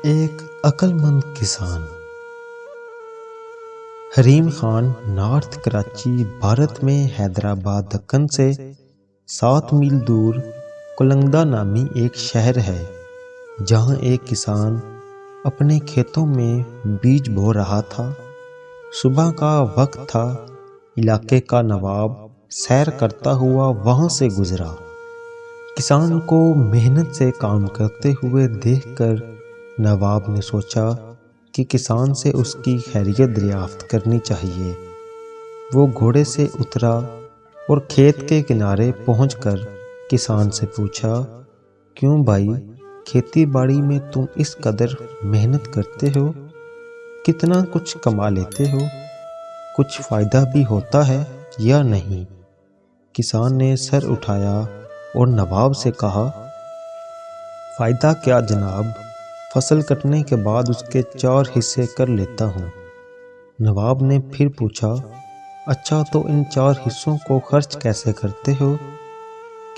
ایک عقل مند کسان۔ حریم خان نارتھ کراچی بھارت میں حیدرآباد دکن سے 7 میل دور کلنگدہ نامی ایک شہر ہے، جہاں ایک کسان اپنے کھیتوں میں بیج بو رہا تھا۔ صبح کا وقت تھا، علاقے کا نواب سیر کرتا ہوا وہاں سے گزرا۔ کسان کو محنت سے کام کرتے ہوئے دیکھ کر نواب نے سوچا کہ کسان سے اس کی خیریت دریافت کرنی چاہیے۔ وہ گھوڑے سے اترا اور کھیت کے کنارے پہنچ کر کسان سے پوچھا، کیوں بھائی، کھیتی باڑی میں تم اس قدر محنت کرتے ہو؟ کتنا کچھ کما لیتے ہو؟ کچھ فائدہ بھی ہوتا ہے یا نہیں؟ کسان نے سر اٹھایا اور نواب سے کہا، فائدہ کیا جناب، فصل کٹنے کے بعد اس کے 4 حصے کر لیتا ہوں۔ نواب نے پھر پوچھا، اچھا تو ان 4 حصوں کو خرچ کیسے کرتے ہو؟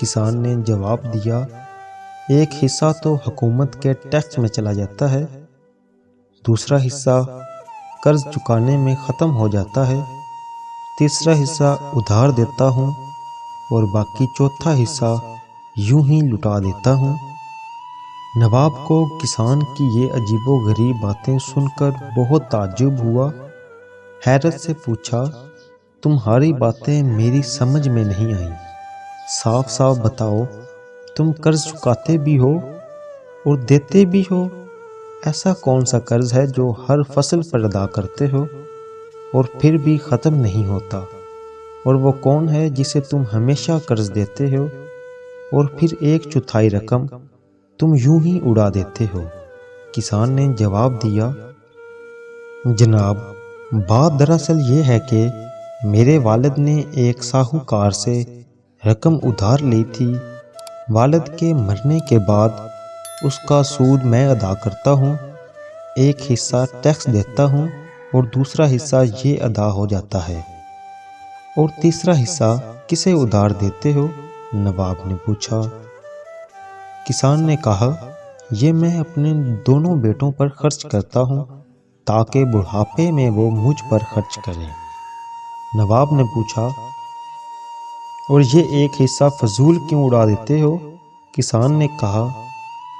کسان نے جواب دیا، ایک حصہ تو حکومت کے ٹیکس میں چلا جاتا ہے، دوسرا حصہ قرض چکانے میں ختم ہو جاتا ہے، تیسرا حصہ ادھار دیتا ہوں اور باقی چوتھا حصہ یوں ہی لٹا دیتا ہوں۔ نواب کو کسان کی یہ عجیب و غریب باتیں سن کر بہت تعجب ہوا۔ حیرت سے پوچھا، تمہاری باتیں میری سمجھ میں نہیں آئیں، صاف صاف بتاؤ، تم قرض چکاتے بھی ہو اور دیتے بھی ہو؟ ایسا کون سا قرض ہے جو ہر فصل پر ادا کرتے ہو اور پھر بھی ختم نہیں ہوتا؟ اور وہ کون ہے جسے تم ہمیشہ قرض دیتے ہو اور پھر 1/4 رقم تم یوں ہی اڑا دیتے ہو؟ کسان نے جواب دیا، جناب، بات دراصل یہ ہے کہ میرے والد نے ایک ساہوکار سے رقم ادھار لی تھی۔ والد کے مرنے کے بعد اس کا سود میں ادا کرتا ہوں، ایک حصہ ٹیکس دیتا ہوں اور دوسرا حصہ یہ ادا ہو جاتا ہے۔ اور تیسرا حصہ کسے ادھار دیتے ہو؟ نواب نے پوچھا۔ کسان نے کہا، یہ میں اپنے دونوں بیٹوں پر خرچ کرتا ہوں تاکہ بڑھاپے میں وہ مجھ پر خرچ کریں۔ نواب نے پوچھا، اور یہ ایک حصہ فضول کیوں اڑا دیتے ہو؟ کسان نے کہا،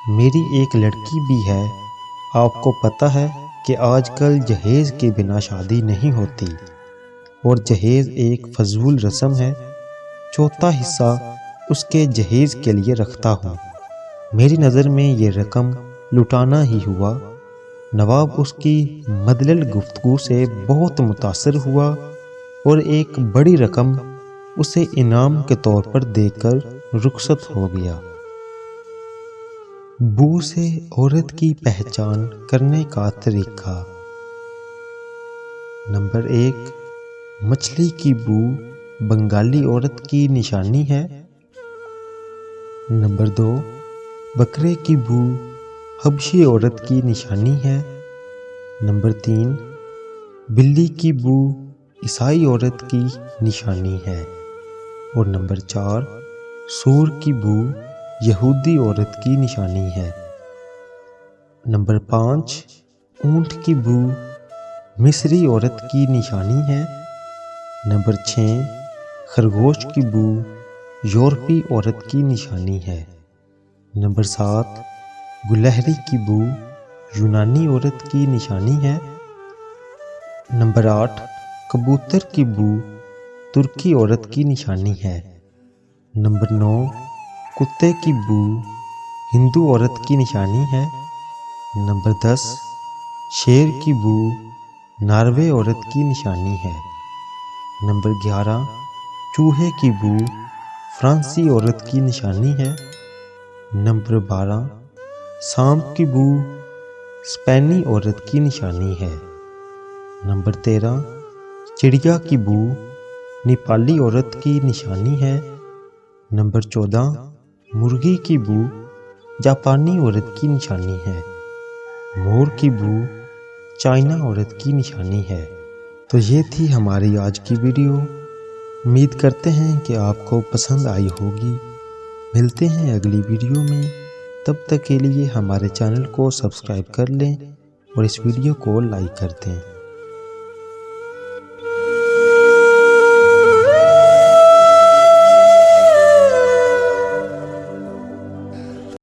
میری ایک لڑکی بھی ہے، آپ کو پتہ ہے کہ آج کل جہیز کے بنا شادی نہیں ہوتی اور جہیز ایک فضول رسم ہے، چوتھا حصہ اس کے جہیز کے لیے رکھتا ہوں۔ میری نظر میں یہ رقم لٹانا ہی ہوا۔ نواب اس کی مدلل گفتگو سے بہت متاثر ہوا اور ایک بڑی رقم اسے انعام کے طور پر دے کر رخصت ہو گیا۔ بو سے عورت کی پہچان کرنے کا طریقہ۔ نمبر 1، مچھلی کی بو بنگالی عورت کی نشانی ہے۔ نمبر 2، بکرے کی بو حبشی عورت کی نشانی ہے۔ نمبر 3، بلی کی بو عیسائی عورت کی نشانی ہے۔ اور نمبر 4، سور کی بو یہودی عورت کی نشانی ہے۔ نمبر 5، اونٹ کی بو مصری عورت کی نشانی ہے۔ نمبر 6، خرگوش کی بو یورپی عورت کی نشانی ہے۔ نمبر 7، گلہری کی بو یونانی عورت کی نشانی ہے۔ نمبر 8، کبوتر کی بو ترکی عورت کی نشانی ہے۔ نمبر 9، کتے کی بو ہندو عورت کی نشانی ہے۔ نمبر 10، شیر کی بو ناروے عورت کی نشانی ہے۔ نمبر 11، چوہے کی بو فرانسی عورت کی نشانی ہے۔ نمبر 12، سانپ کی بو اسپینی عورت کی نشانی ہے۔ نمبر 13، چڑیا کی بو نیپالی عورت کی نشانی ہے۔ نمبر 14، مرغی کی بو جاپانی عورت کی نشانی ہے۔ مور کی بو چائنا عورت کی نشانی ہے۔ تو یہ تھی ہماری آج کی ویڈیو۔ امید کرتے ہیں کہ آپ کو پسند آئی ہوگی۔ ملتے ہیں اگلی ویڈیو میں۔ تب تک کے لیے ہمارے چینل کو سبسکرائب کر لیں اور اس ویڈیو کو لائک کر دیں۔